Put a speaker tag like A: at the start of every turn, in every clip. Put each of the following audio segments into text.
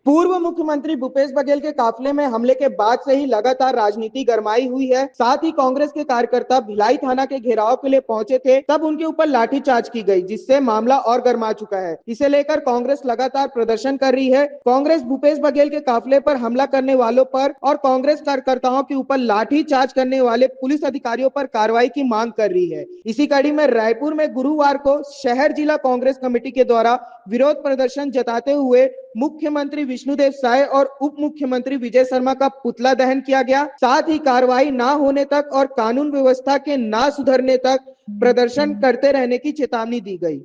A: पूर्व मुख्यमंत्री भूपेश बघेल के काफिले में हमले के बाद से ही लगातार राजनीति गरमाई हुई है। साथ ही कांग्रेस के कार्यकर्ता भिलाई थाना के घेराव के लिए पहुंचे थे, तब उनके ऊपर लाठीचार्ज की गई, जिससे मामला और गरमा चुका है। इसे लेकर कांग्रेस लगातार प्रदर्शन कर रही है। कांग्रेस भूपेश बघेल के काफिले पर हमला करने वालों पर और कांग्रेस कार्यकर्ताओं के ऊपर लाठीचार्ज करने वाले पुलिस अधिकारियों पर कार्रवाई की मांग कर रही है। इसी कड़ी में रायपुर में गुरुवार को शहर जिला कांग्रेस कमेटी के द्वारा विरोध प्रदर्शन जताते हुए मुख्यमंत्री विष्णुदेव साय और उप मुख्यमंत्री विजय शर्मा का पुतला दहन किया गया। साथ ही कार्रवाई ना होने तक और कानून व्यवस्था के ना सुधरने तक प्रदर्शन करते रहने की चेतावनी दी गई।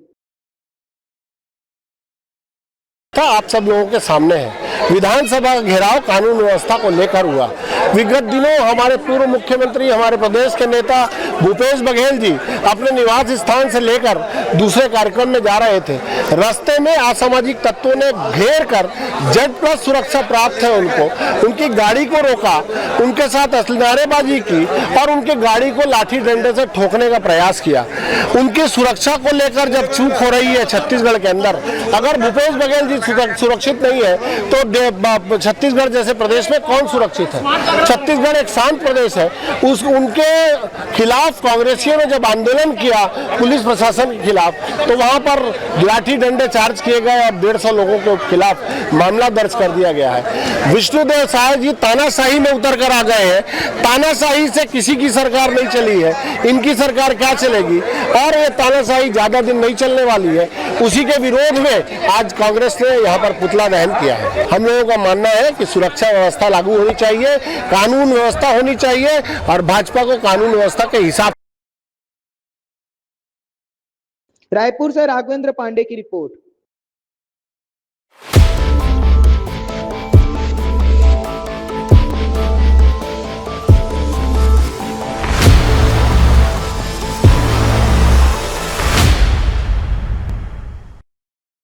B: आप सब लोगों के सामने है विधानसभा घेराव कानून व्यवस्था को लेकर हुआ। विगत दिनों हमारे पूर्व मुख्यमंत्री, हमारे प्रदेश के नेता भूपेश बघेल जी अपने निवास स्थान से लेकर दूसरे कार्यक्रम में जा रहे थे। रास्ते में असामाजिक तत्वों ने घेर कर Z+ सुरक्षा प्राप्त है उनकी गाड़ी को रोका, उनके साथ नारेबाजी की और उनके गाड़ी को लाठी डंडे से ठोकने का प्रयास किया। उनकी सुरक्षा को लेकर जब चूक हो रही है छत्तीसगढ़ के अंदर, अगर भूपेश बघेल जी सुरक्षित नहीं है तो छत्तीसगढ़ जैसे प्रदेश में कौन सुरक्षित है? छत्तीसगढ़ एक शांत प्रदेश है। उनके खिलाफ कांग्रेसियों ने जब आंदोलन किया पुलिस प्रशासन के खिलाफ, तो वहां पर लाठी डंडे चार्ज किए गए और 150 लोगों के खिलाफ मामला दर्ज कर दिया गया है। विष्णुदेव साय जी तानाशाही में उतर कर आ गए हैं। तानाशाही से किसी की सरकार नहीं चली है, इनकी सरकार क्या चलेगी? और ये तानाशाही ज्यादा दिन नहीं चलने वाली है। उसी के विरोध में आज कांग्रेस ने यहाँ पर पुतला दहन किया है। हम लोगों का मानना है कि सुरक्षा व्यवस्था लागू होनी चाहिए, कानून व्यवस्था होनी चाहिए और भाजपा को कानून व्यवस्था के हिसाब।
A: रायपुर से राघवेंद्र पांडे की रिपोर्ट।